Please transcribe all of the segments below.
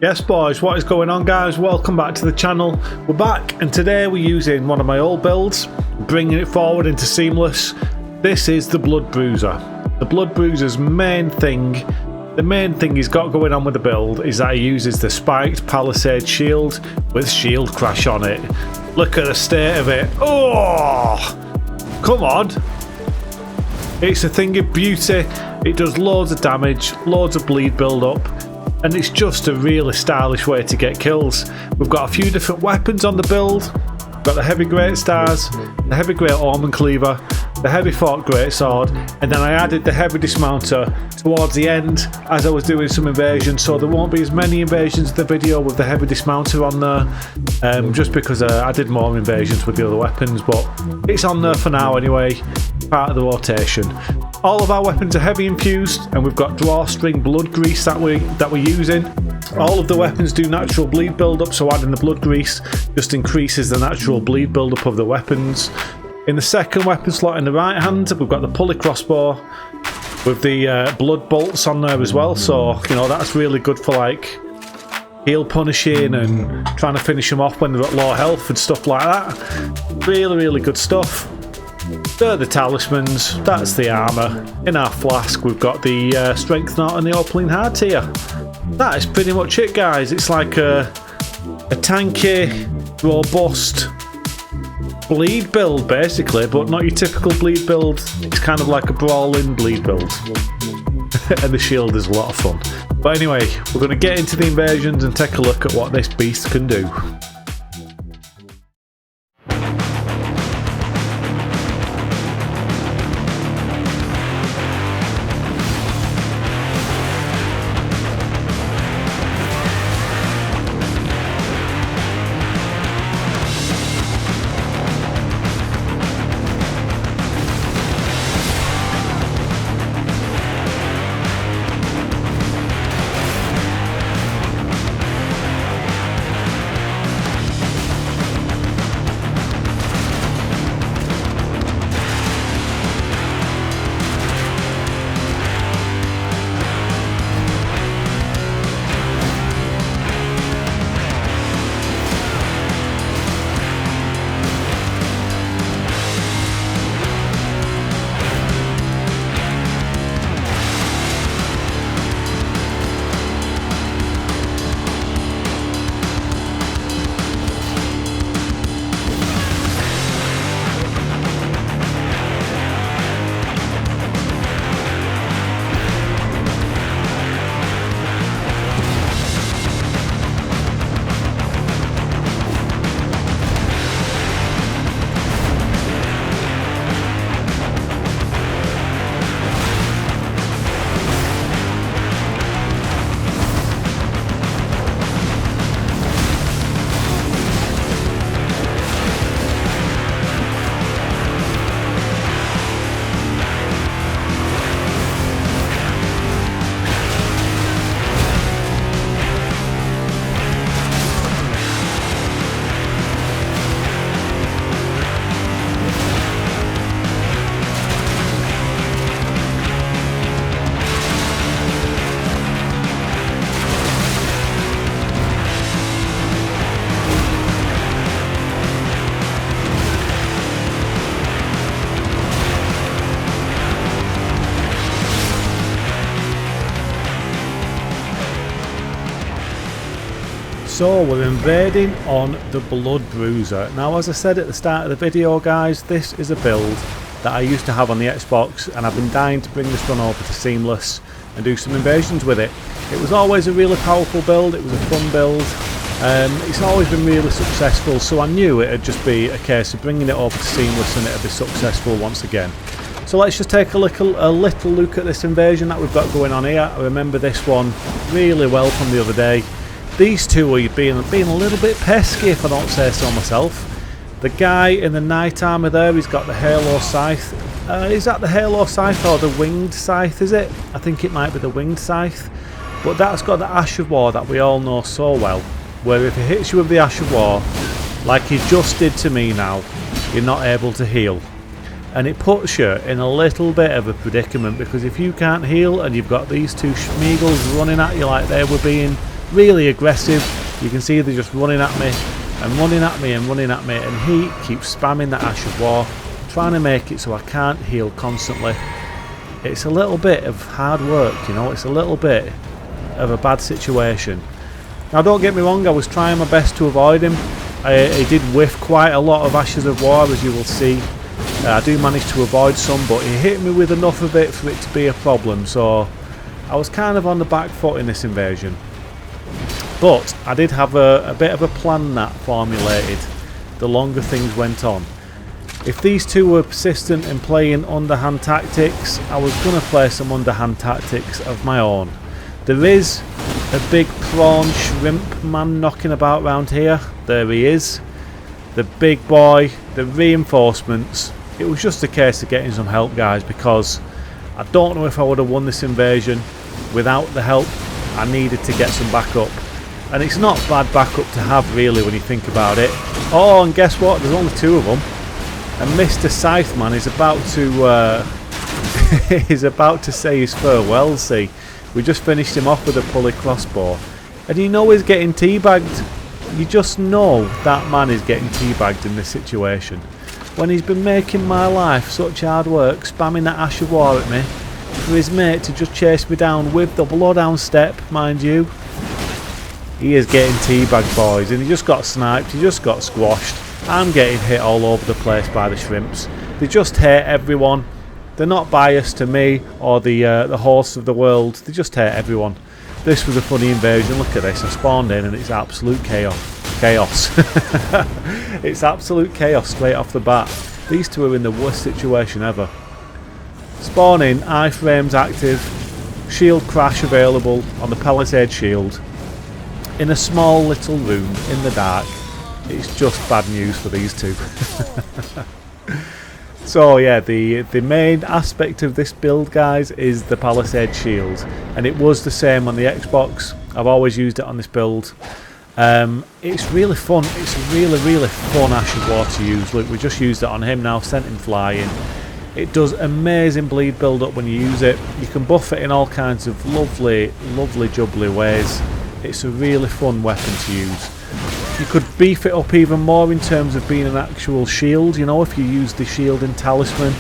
Yes boys, what is going on guys? Welcome back to the channel. We're back and today we're using one of my old builds, bringing it forward into Seamless. This is the Blood Bruiser. The Blood Bruiser's main thing he's got going on with the build is that he uses the spiked palisade shield with shield crash on it. Look at the state of it. Oh, come on. It's a thing of beauty. It does loads of damage, loads of bleed build up. And it's just a really stylish way to get kills. We've got a few different weapons on the build. We've got the heavy great stars, the heavy great Orman cleaver, the heavy forked great sword, and then I added the heavy dismounter towards the end as I was doing some invasions, so there won't be as many invasions in the video with the heavy dismounter on there, just because I did more invasions with the other weapons, but it's on there for now anyway, part of the rotation. All of our weapons are heavy infused, and we've got drawstring blood grease that we're using. All of the weapons do natural bleed build up, so adding the blood grease just increases the natural bleed build up of the weapons. In the second weapon slot in the right hand, we've got the pulley crossbow with the blood bolts on there as well, so you know that's really good for like heal punishing and trying to finish them off when they're at low health and stuff like that. Really good stuff. They're the talismans, that's the armour. In our flask we've got the strength knot and the opaline heart here. That is pretty much it guys. It's like a tanky, robust bleed build basically, but not your typical bleed build. It's kind of like a brawling bleed build. And the shield is a lot of fun. But anyway, we're going to get into the invasions and take a look at what this beast can do. So we're invading on the Blood Bruiser. Now as I said at the start of the video guys, this is a build that I used to have on the Xbox and I've been dying to bring this one over to Seamless and do some invasions with it. It was always a really powerful build, it was a fun build, it's always been really successful, so I knew it'd just be a case of bringing it over to Seamless and it'd be successful once again. So let's just take a little look at this invasion that we've got going on here. I remember this one really well from the other day. These two are being a little bit pesky if I don't say so myself. The guy in the knight armour there, he's got the halo scythe. Is that the halo scythe or the winged scythe, is it? I think it might be the winged scythe. But that's got the Ash of War that we all know so well, where if it hits you with the Ash of War, like he just did to me now, you're not able to heal. And it puts you in a little bit of a predicament, because if you can't heal and you've got these two Schmeagles running at you like they were being really aggressive. You can see they're just running at me and running at me and running at me, and he keeps spamming that Ash of War, trying to make it so I can't heal constantly. It's a little bit of hard work, you know, it's a little bit of a bad situation. Now don't get me wrong, I was trying my best to avoid him. I did whiff quite a lot of Ashes of War, as you will see. I do manage to avoid some, but he hit me with enough of it for it to be a problem, so I was kind of on the back foot in this invasion. But I did have a bit of a plan that formulated the longer things went on. If these two were persistent in playing underhand tactics, I was going to play some underhand tactics of my own. There is a big prawn shrimp man knocking about around here. There he is. The big boy, the reinforcements. It was just a case of getting some help, guys, because I don't know if I would have won this invasion without the help. I needed to get some backup. And it's not bad backup to have, really, when you think about it. Oh, and guess what? There's only two of them. And Mr. Scytheman is about to is about to say his farewells. See, we just finished him off with a pulley crossbow, and you know he's getting teabagged. You just know that man is getting teabagged in this situation. When he's been making my life such hard work, spamming that Ash of War at me, for his mate to just chase me down with the blowdown step, mind you. He is getting teabagged, boys, and he just got sniped, he just got squashed. I'm getting hit all over the place by the shrimps. They just hate everyone. They're not biased to me or the hosts of the world. They just hate everyone. This was a funny invasion. Look at this. I spawned in and it's absolute chaos. It's absolute chaos straight off the bat. These two are in the worst situation ever. Spawning, iframes active, shield crash available on the palisade shield. In a small little room in the dark. It's just bad news for these two. So yeah, the main aspect of this build, guys, is the palisade shield, and it was the same on the Xbox. I've always used it on this build. It's really fun. It's really fun Ash of War to use. Look, we just used it on him now, sent him flying. It does amazing bleed build up when you use it. You can buff it in all kinds of lovely jubbly ways. It's a really fun weapon to use. You could beef it up even more in terms of being an actual shield, you know, if you use the shield in Talisman.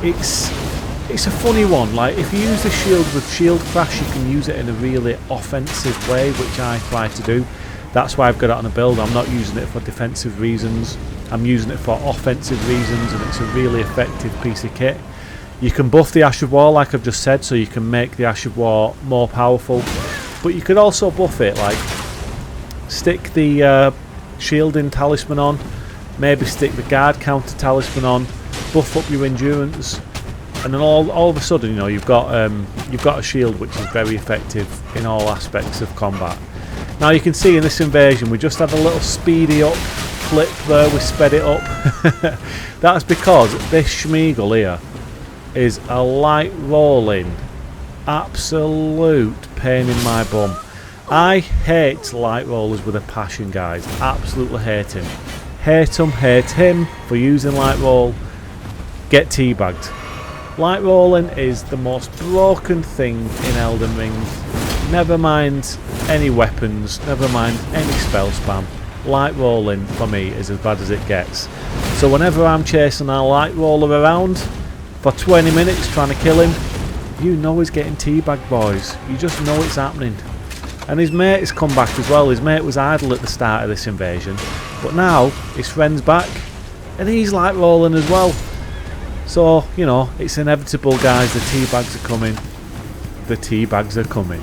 It's a funny one. Like, if you use the shield with shield crash, you can use it in a really offensive way, which I try to do. That's why I've got it on a build. I'm not using it for defensive reasons. I'm using it for offensive reasons, and it's a really effective piece of kit. You can buff the Ash of War, like I've just said, so you can make the Ash of War more powerful. But you could also buff it, like stick the shielding talisman on, maybe stick the guard counter talisman on, buff up your endurance, and then all of a sudden, you know, you've got a shield which is very effective in all aspects of combat. Now you can see in this invasion we just had a little speedy up flip there, we sped it up. That's because this Schmeagle here is a light rolling absolute pain in my bum. I hate light rollers with a passion, guys. Absolutely hate him. Hate him for using light roll. Get teabagged. Light rolling is the most broken thing in Elden Ring. Never mind any weapons, never mind any spell spam. Light rolling for me is as bad as it gets. So whenever I'm chasing a light roller around for 20 minutes trying to kill him, you know he's getting teabagged, boys. You just know it's happening. And his mate has come back as well. His mate was idle at the start of this invasion, but now his friend's back and he's light rolling as well. So, you know, it's inevitable, guys. The teabags are coming. The teabags are coming.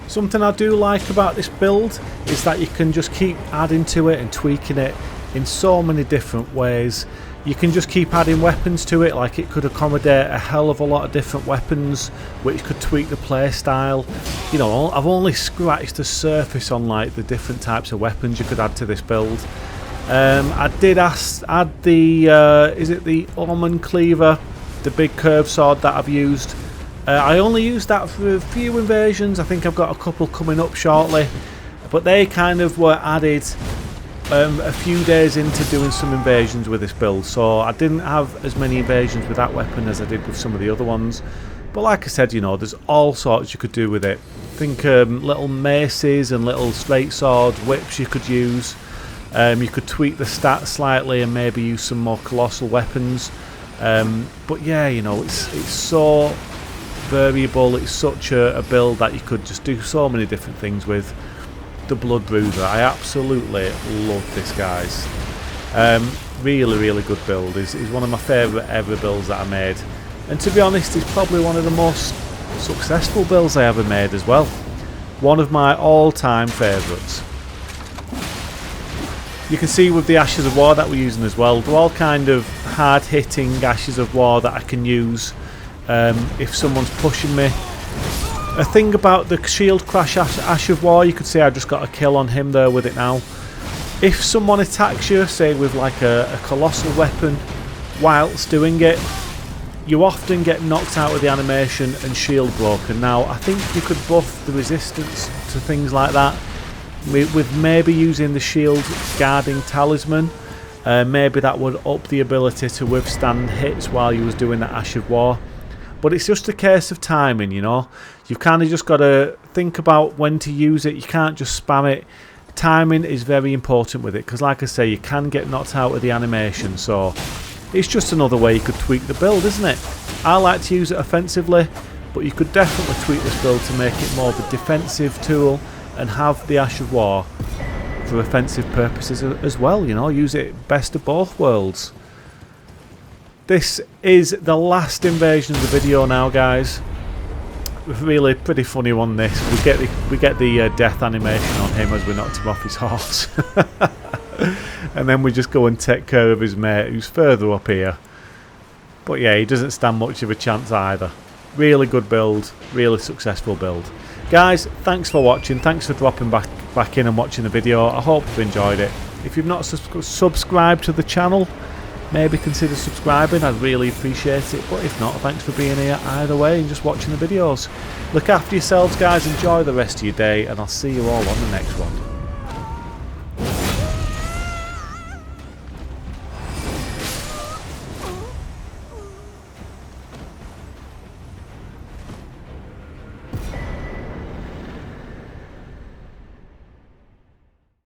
Something I do like about this build is that you can just keep adding to it and tweaking it in so many different ways. You can just keep adding weapons to it, like it could accommodate a hell of a lot of different weapons, which could tweak the play style. You know, I've only scratched the surface on like the different types of weapons you could add to this build. I did add the, is it the Omen Cleaver, the big curved sword that I've used. I only used that for a few invasions. I think I've got a couple coming up shortly, but they kind of were added a few days into doing some invasions with this build, so I didn't have as many invasions with that weapon as I did with some of the other ones. But like I said, you know, there's all sorts you could do with it. Think little maces and little straight swords, whips you could use. You could tweak the stats slightly and maybe use some more colossal weapons. But yeah, you know, it's so variable. It's such a build that you could just do so many different things with. The Blood Bruiser, I absolutely love this, guys. Really good build. Is one of my favourite ever builds that I made, and to be honest, it's probably one of the most successful builds I ever made as well. One of my all-time favourites. You can see with the Ashes of War that we're using as well, they're all kind of hard-hitting Ashes of War that I can use if someone's pushing me. A thing about the Shield Crash Ash of War, you could say I just got a kill on him there with it now. If someone attacks you, say with like a colossal weapon, whilst doing it, you often get knocked out of the animation and shield broken. Now, I think you could buff the resistance to things like that with maybe using the shield guarding talisman. Maybe that would up the ability to withstand hits while you was doing that Ash of War. But it's just a case of timing, you know. You've kind of just got to think about when to use it. You can't just spam it. Timing is very important with it, because like I say, you can get knocked out of the animation. So it's just another way you could tweak the build, isn't it? I like to use it offensively, but you could definitely tweak this build to make it more of a defensive tool and have the Ash of War for offensive purposes as well, you know. Use it best of both worlds. This is the last invasion of the video now, guys. Really pretty funny one, this. We get the death animation on him as we knocked him off his horse. And then we just go and take care of his mate who's further up here. But yeah, he doesn't stand much of a chance either. Really good build, really successful build. Guys, thanks for watching. Thanks for dropping back in and watching the video. I hope you've enjoyed it. If you've not subscribed to the channel, maybe consider subscribing. I'd really appreciate it. But if not, thanks for being here either way and just watching the videos. Look after yourselves, guys. Enjoy the rest of your day, and I'll see you all on the next one.